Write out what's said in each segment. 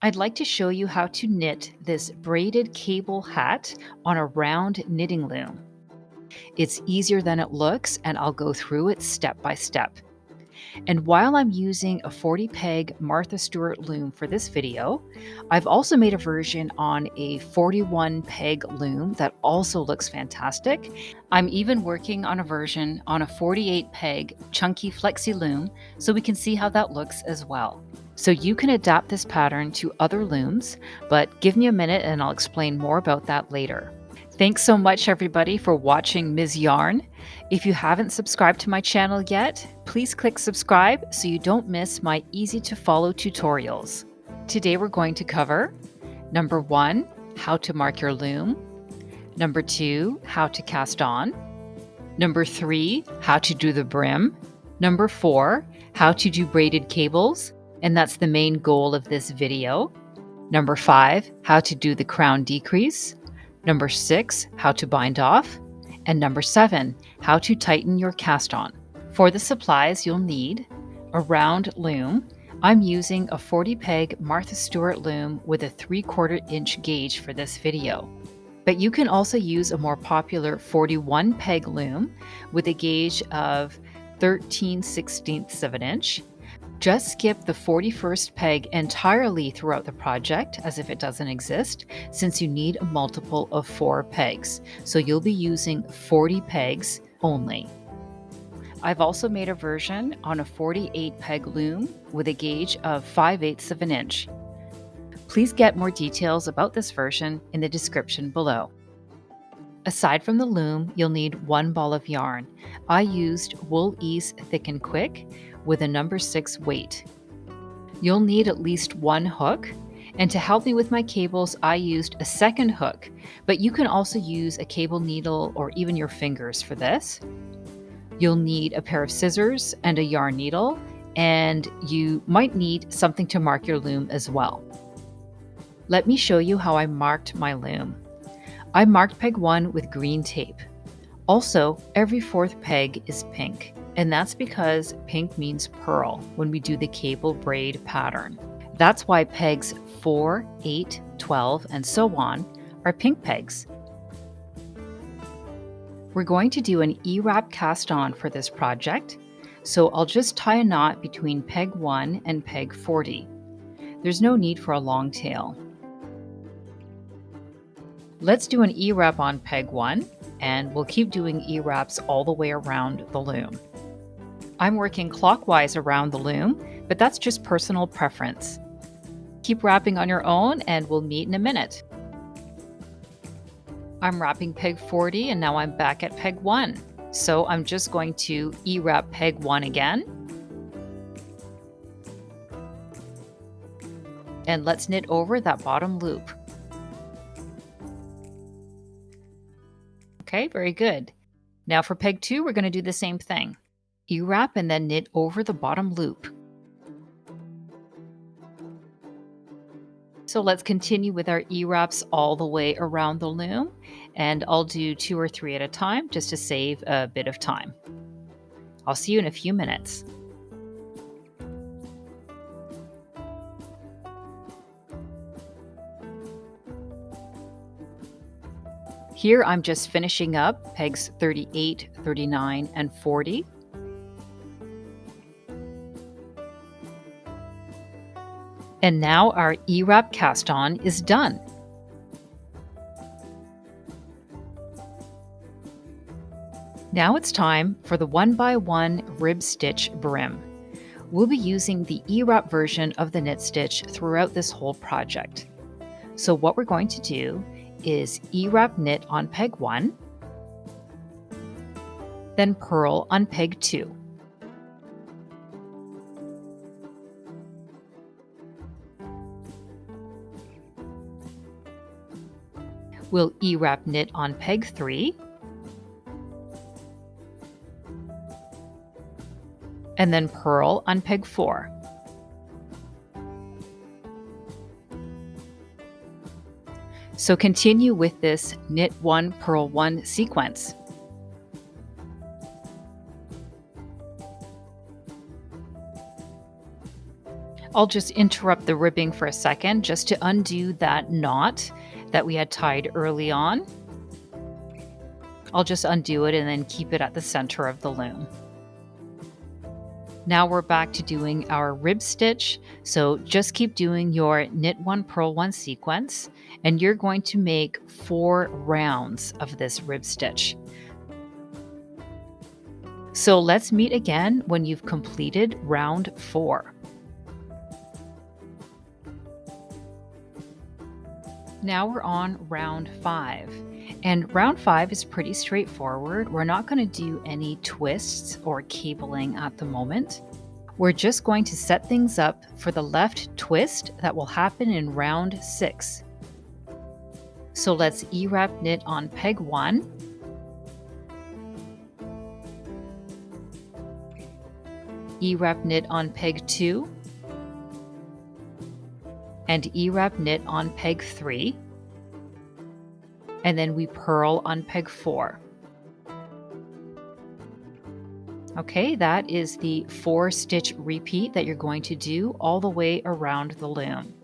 I'd like to show you how to knit this braided cable hat on a round knitting loom. It's easier than it looks, and I'll go through it step by step. And while I'm using a 40 peg Martha Stewart loom for this video, I've also made a version on a 41 peg loom that also looks fantastic. I'm even working on a version on a 48 peg chunky Flexee loom so we can see how that looks as well. So you can adapt this pattern to other looms, but give me a minute and I'll explain more about that later. Thanks so much, everybody, for watching Ms. Yarn. If you haven't subscribed to my channel yet, please click subscribe so you don't miss my easy-to-follow tutorials. Today we're going to cover number 1, how to mark your loom, number 2, how to cast on, number 3, how to do the brim, number 4, how to do braided cables, and that's the main goal of this video, number 5, how to do the crown decrease, number 6, how to bind off, and number 7, how to tighten your cast on. For the supplies, you'll need a round loom. I'm using a 40 peg Martha Stewart loom with a 3/4 inch gauge for this video. But you can also use a more popular 41 peg loom with a gauge of 13/16 of an inch. Just skip the 41st peg entirely throughout the project as if it doesn't exist, since you need a multiple of 4 pegs. So you'll be using 40 pegs only. I've also made a version on a 48 peg loom with a gauge of 5/8 of an inch. Please get more details about this version in the description below. Aside from the loom, you'll need 1 ball of yarn. I used Wool Ease Thick and Quick with a number 6 weight. You'll need at least 1 hook, and to help me with my cables, I used a second hook, but you can also use a cable needle or even your fingers for this. You'll need a pair of scissors and a yarn needle, and you might need something to mark your loom as well. Let me show you how I marked my loom. I marked peg 1 with green tape. Also, every 4th peg is pink, and that's because pink means pearl when we do the cable braid pattern. That's why pegs 4, 8, 12, and so on are pink pegs. We're going to do an E-wrap cast on for this project, so I'll just tie a knot between peg 1 and peg 40. There's no need for a long tail. Let's do an E-wrap on peg 1, and we'll keep doing E-wraps all the way around the loom. I'm working clockwise around the loom, but that's just personal preference. Keep wrapping on your own, and we'll meet in a minute. I'm wrapping peg 40, and now I'm back at peg 1. So I'm just going to E-wrap peg 1 again. And let's knit over that bottom loop. Okay, very good. Now for peg 2, we're going to do the same thing. E-wrap and then knit over the bottom loop. So let's continue with our E-wraps all the way around the loom, and I'll do 2 or 3 at a time just to save a bit of time. I'll see you in a few minutes. Here I'm just finishing up pegs 38, 39, and 40. And now our E-wrap cast on is done. Now it's time for the 1x1 rib stitch brim. We'll be using the E-wrap version of the knit stitch throughout this whole project. So what we're going to do is E-wrap knit on peg 1, then purl on peg 2. We'll E-wrap knit on peg 3, and then purl on peg 4. So continue with this knit 1, purl 1 sequence. I'll just interrupt the ribbing for a second just to undo that knot that we had tied early on. I'll just undo it and then keep it at the center of the loom. Now we're back to doing our rib stitch. So just keep doing your knit one, purl one sequence, and you're going to make 4 rounds of this rib stitch. So let's meet again when you've completed round 4. Now we're on round 5. And round 5 is pretty straightforward. We're not going to do any twists or cabling at the moment. We're just going to set things up for the left twist that will happen in round 6. So let's E-wrap knit on peg 1. E-wrap knit on peg 2. And E-wrap knit on peg 3. And then we purl on peg 4. Okay, that is the 4-stitch repeat that you're going to do all the way around the loom.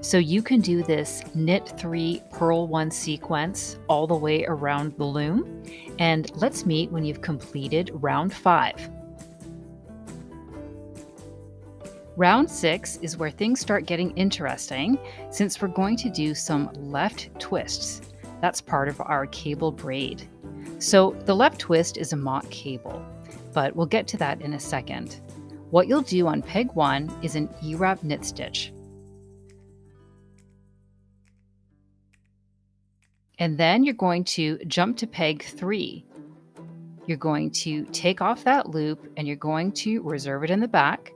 So you can do this knit 3, purl 1 sequence all the way around the loom. And let's meet when you've completed round 5. Round 6 is where things start getting interesting since we're going to do some left twists. That's part of our cable braid. So the left twist is a mock cable, but we'll get to that in a second. What you'll do on peg 1 is an E-wrap knit stitch. And then you're going to jump to peg 3. You're going to take off that loop and you're going to reserve it in the back.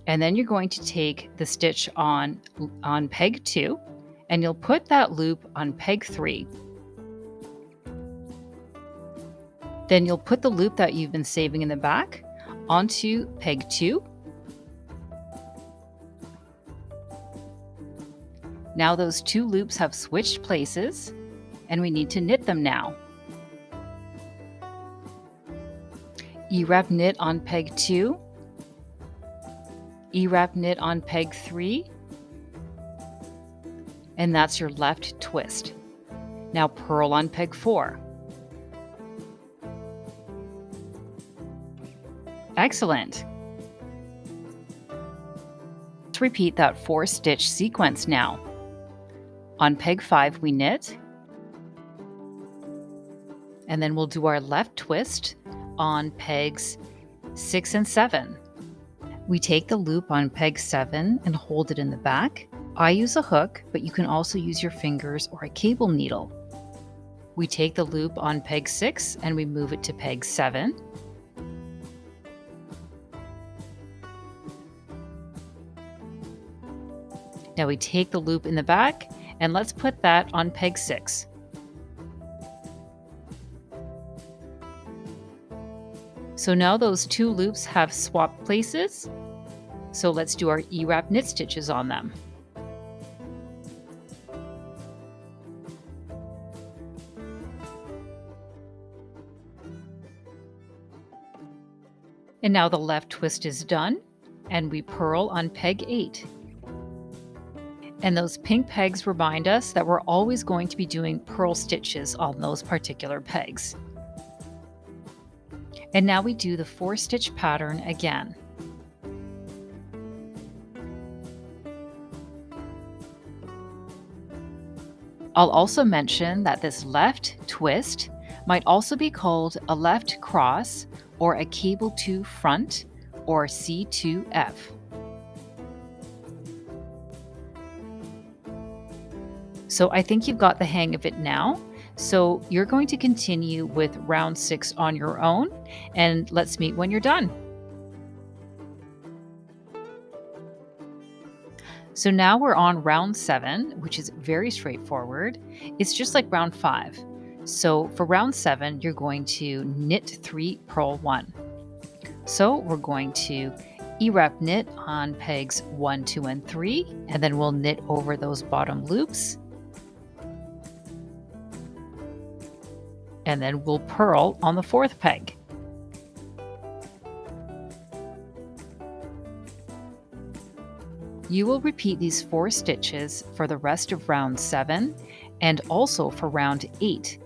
And then you're going to take the stitch on peg 2 and you'll put that loop on peg 3. Then you'll put the loop that you've been saving in the back onto peg 2. Now those 2 loops have switched places and we need to knit them now. E-wrap knit on peg 2. E-wrap knit on peg 3, and that's your left twist. Now purl on peg 4. Excellent. Let's repeat that 4-stitch sequence now. On peg 5 we knit, and then we'll do our left twist on pegs 6 and 7. We take the loop on peg 7 and hold it in the back. I use a hook, but you can also use your fingers or a cable needle. We take the loop on peg 6 and we move it to peg 7. Now we take the loop in the back and let's put that on peg 6. So now those 2 loops have swapped places. So let's do our E-wrap knit stitches on them. And now the left twist is done and we purl on peg 8. And those pink pegs remind us that we're always going to be doing purl stitches on those particular pegs. And now we do the 4-stitch pattern again. I'll also mention that this left twist might also be called a left cross or a cable 2 front or C2F. So I think you've got the hang of it now. So you're going to continue with round 6 on your own, and let's meet when you're done. So now we're on round 7, which is very straightforward. It's just like round 5. So for round 7, you're going to knit 3, purl 1. So we're going to E-wrap knit on pegs 1, 2, and 3, and then we'll knit over those bottom loops. And then we'll purl on the 4th peg. You will repeat these 4 stitches for the rest of round 7 and also for round 8.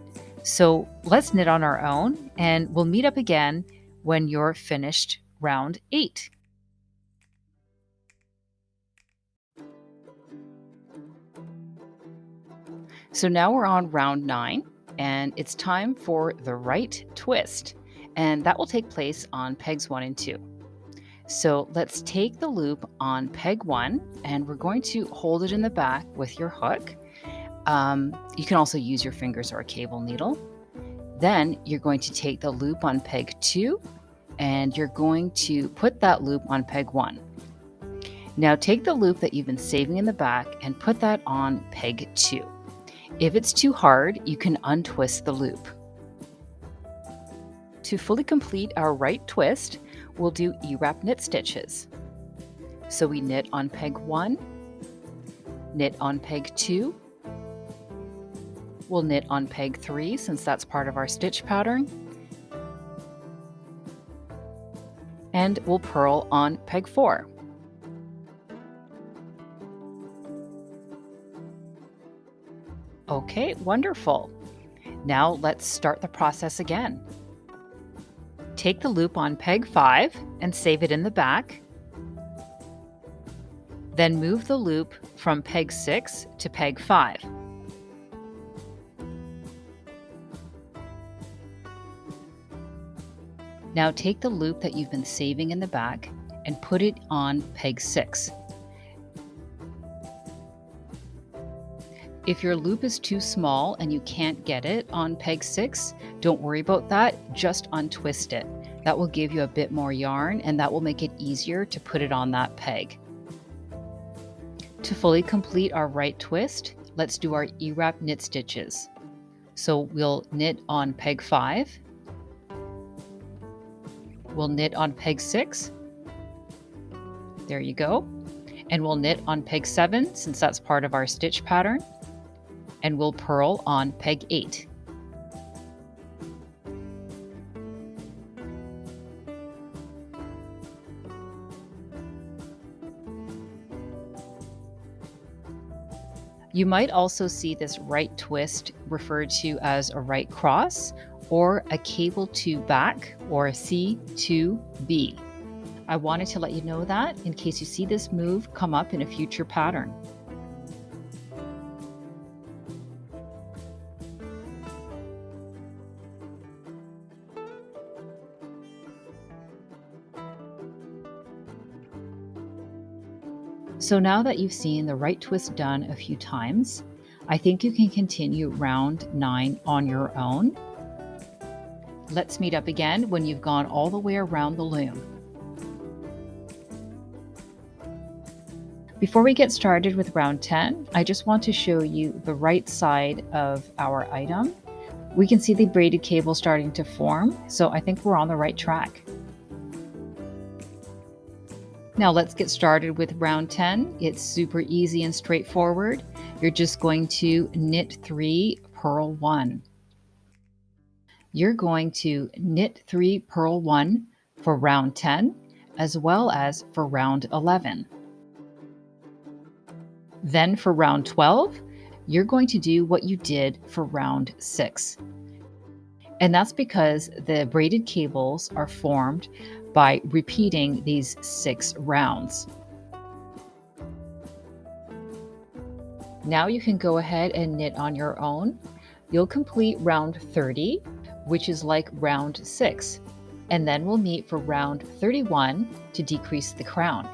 So let's knit on our own and we'll meet up again when you're finished round 8. So now we're on round 9 and it's time for the right twist, and that will take place on pegs 1 and 2. So let's take the loop on peg 1 and we're going to hold it in the back with your hook. You can also use your fingers or a cable needle. Then you're going to take the loop on peg 2 and you're going to put that loop on peg 1. Now take the loop that you've been saving in the back and put that on peg 2. If it's too hard, you can untwist the loop. To fully complete our right twist, we'll do E-wrap knit stitches. So we knit on peg 1, knit on peg 2, we'll knit on peg 3 since that's part of our stitch pattern, and we'll purl on peg 4. Okay, wonderful. Now let's start the process again. Take the loop on peg 5 and save it in the back. Then move the loop from peg 6 to peg 5. Now take the loop that you've been saving in the back and put it on peg 6. If your loop is too small and you can't get it on peg 6, don't worry about that, just untwist it. That will give you a bit more yarn and that will make it easier to put it on that peg. To fully complete our right twist, let's do our E-wrap knit stitches. So we'll knit on peg 5, we'll knit on peg 6, there you go, and we'll knit on peg 7 since that's part of our stitch pattern, and we'll purl on peg 8. You might also see this right twist referred to as a right cross or a cable to back or a C2B. I wanted to let you know that in case you see this move come up in a future pattern. So now that you've seen the right twist done a few times, I think you can continue round 9 on your own. Let's meet up again when you've gone all the way around the loom. Before we get started with round 10, I just want to show you the right side of our item. We can see the braided cable starting to form, so I think we're on the right track. Now let's get started with round 10. It's super easy and straightforward. You're just going to knit 3, purl 1. You're going to knit 3, purl 1 for round 10 as well as for round 11. Then for round 12, you're going to do what you did for round 6. And that's because the braided cables are formed by repeating these 6 rounds. Now you can go ahead and knit on your own. You'll complete round 30, which is like round 6, and then we'll meet for round 31 to decrease the crown.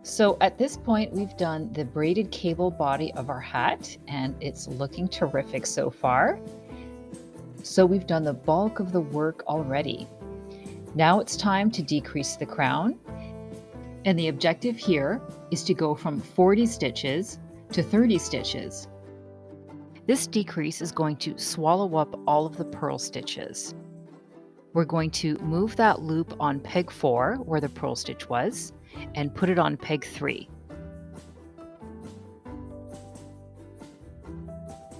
So at this point, we've done the braided cable body of our hat, and it's looking terrific so far. So we've done the bulk of the work already. Now it's time to decrease the crown. And the objective here is to go from 40 stitches to 30 stitches. This decrease is going to swallow up all of the purl stitches. We're going to move that loop on peg 4, where the purl stitch was, and put it on peg 3.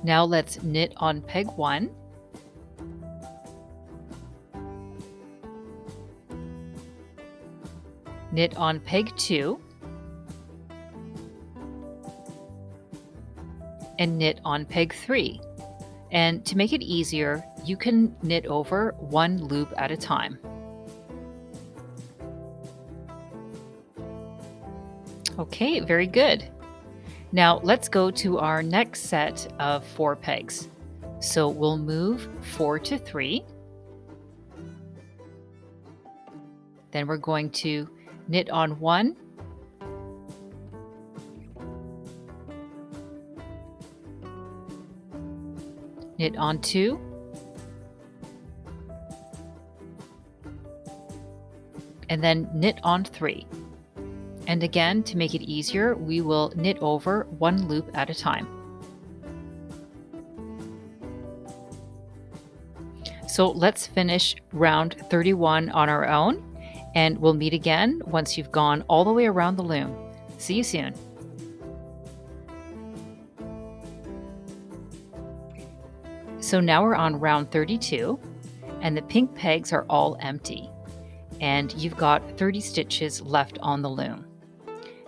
Now let's knit on peg 1. knit on peg 2, and knit on peg 3. And to make it easier, you can knit over one loop at a time. Okay, very good. Now let's go to our next set of 4 pegs. So we'll move 4 to 3. Then we're going to knit on 1, knit on 2, and then knit on 3. And again, to make it easier, we will knit over one loop at a time. So let's finish round 31 on our own, and we'll meet again once you've gone all the way around the loom. See you soon. So now we're on round 32, and the pink pegs are all empty, and you've got 30 stitches left on the loom.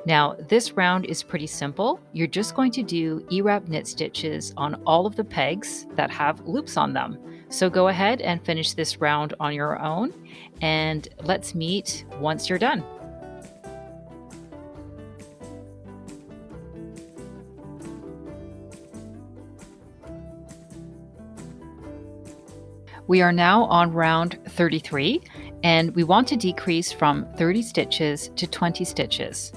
Now this round is pretty simple. You're just going to do E-wrap knit stitches on all of the pegs that have loops on them. So go ahead and finish this round on your own, and let's meet once you're done. We are now on round 33, and we want to decrease from 30 stitches to 20 stitches.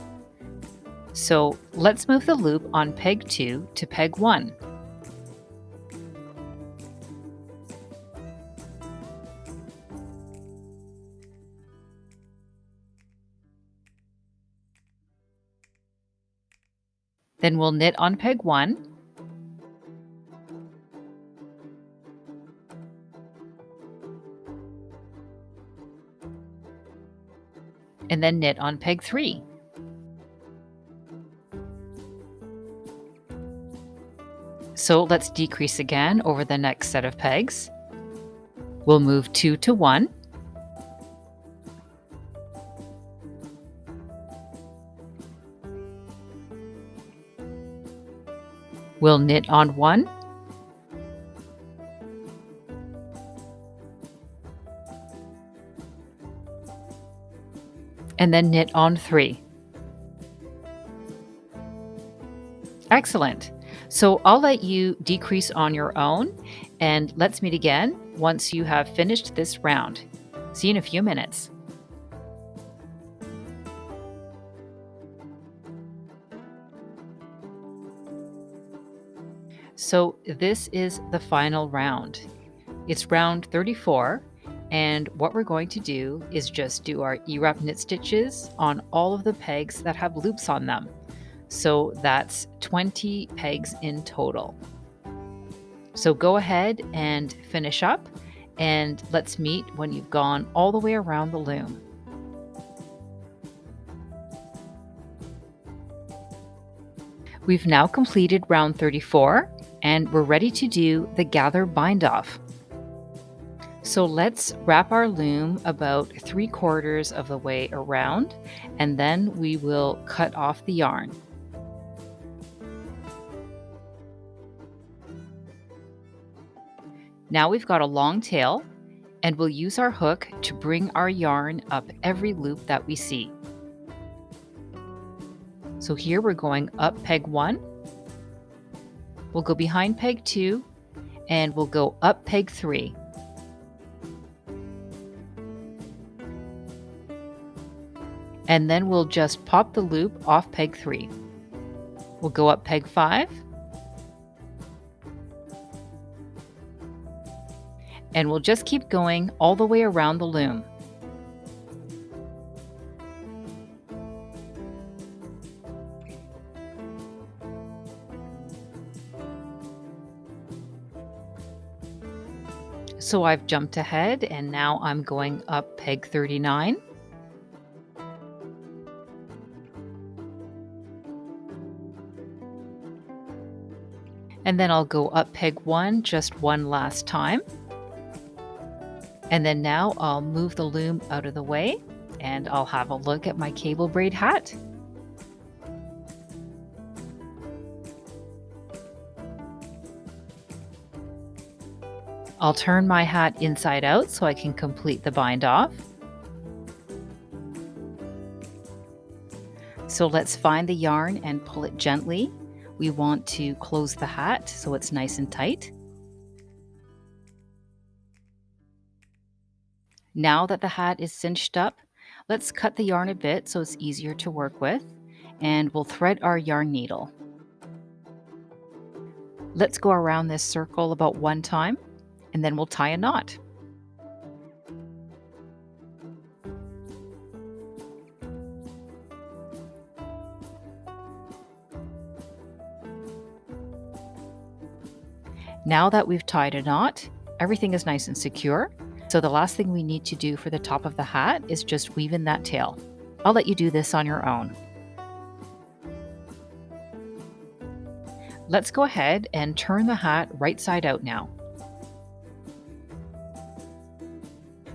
So let's move the loop on peg 2 to peg 1. Then we'll knit on peg 1, and then knit on peg 3. So let's decrease again over the next set of pegs. We'll move 2 to 1, we'll knit on 1, and then knit on 3. Excellent. So I'll let you decrease on your own, and let's meet again once you have finished this round. See you in a few minutes. So this is the final round. It's round 34, and what we're going to do is just do our E-wrap knit stitches on all of the pegs that have loops on them. So that's 20 pegs in total. So go ahead and finish up, and let's meet when you've gone all the way around the loom. We've now completed round 34, and we're ready to do the gather bind off. So let's wrap our loom about 3/4 of the way around, and then we will cut off the yarn. Now we've got a long tail, and we'll use our hook to bring our yarn up every loop that we see. So here we're going up peg 1, we'll go behind peg 2, and we'll go up peg 3. And then we'll just pop the loop off peg 3. We'll go up peg 5, and we'll just keep going all the way around the loom. So I've jumped ahead, and now I'm going up peg 39. And then I'll go up peg 1 just one last time. And then now I'll move the loom out of the way, and I'll have a look at my cable braid hat. I'll turn my hat inside out so I can complete the bind off. So let's find the yarn and pull it gently. We want to close the hat so it's nice and tight. Now that the hat is cinched up, let's cut the yarn a bit so it's easier to work with, and we'll thread our yarn needle. Let's go around this circle about 1 time, and then we'll tie a knot. Now that we've tied a knot, everything is nice and secure. So the last thing we need to do for the top of the hat is just weave in that tail. I'll let you do this on your own. Let's go ahead and turn the hat right side out now.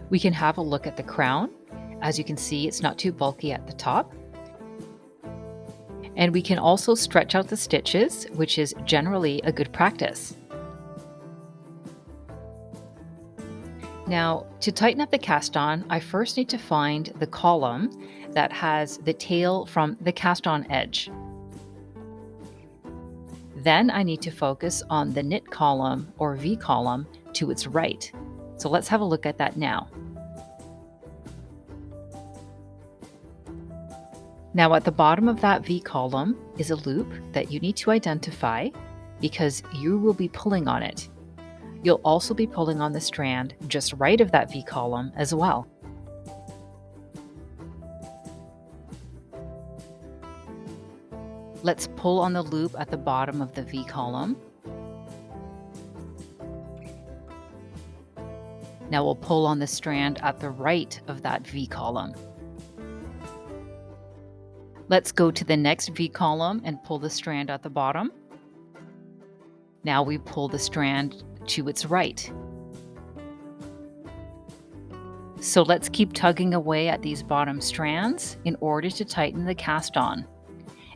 We can have a look at the crown. As you can see, it's not too bulky at the top. And we can also stretch out the stitches, which is generally a good practice. Now, to tighten up the cast on, I first need to find the column that has the tail from the cast on edge. Then I need to focus on the knit column or V column to its right. So let's have a look at that now. Now at the bottom of that V column is a loop that you need to identify because you will be pulling on it. You'll also be pulling on the strand just right of that V column as well. Let's pull on the loop at the bottom of the V column. Now we'll pull on the strand at the right of that V column. Let's go to the next V column and pull the strand at the bottom. Now we pull the strand to its right. So let's keep tugging away at these bottom strands in order to tighten the cast on.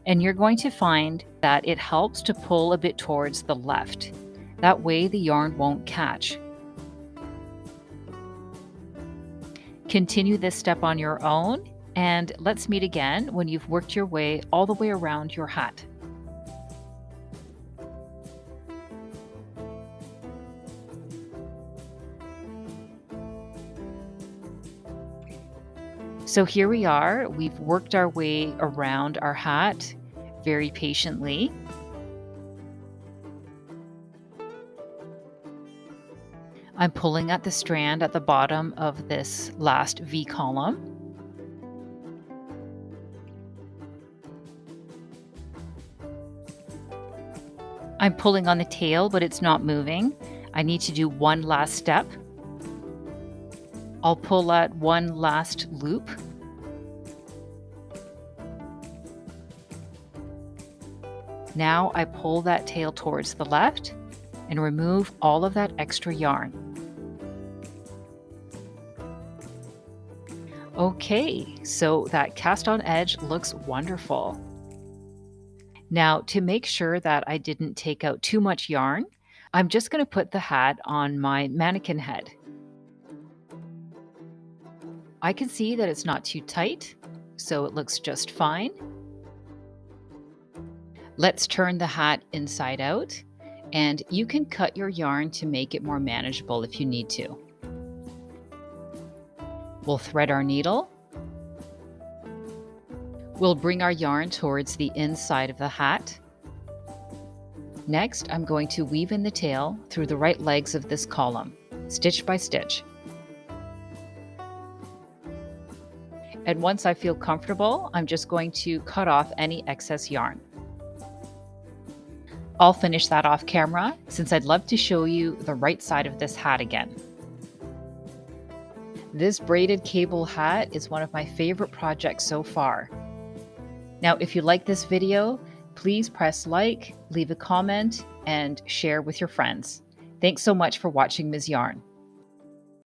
And you're going to find that it helps to pull a bit towards the left. That way the yarn won't catch. Continue this step on your own, and let's meet again when you've worked your way all the way around your hat. So here we are, we've worked our way around our hat very patiently. I'm pulling at the strand at the bottom of this last V column. I'm pulling on the tail, but it's not moving. I need to do one last step. I'll pull at one last loop. Now I pull that tail towards the left and remove all of that extra yarn. Okay, so that cast on edge looks wonderful. Now, to make sure that I didn't take out too much yarn, I'm just going to put the hat on my mannequin head. I can see that it's not too tight, so it looks just fine. Let's turn the hat inside out, and you can cut your yarn to make it more manageable if you need to. We'll thread our needle. We'll bring our yarn towards the inside of the hat. Next, I'm going to weave in the tail through the right legs of this column, stitch by stitch. And once I feel comfortable, I'm just going to cut off any excess yarn. I'll finish that off camera since I'd love to show you the right side of this hat again. This braided cable hat is one of my favorite projects so far. Now, if you like this video, please press like, leave a comment, and share with your friends. Thanks so much for watching Ms. Yarn.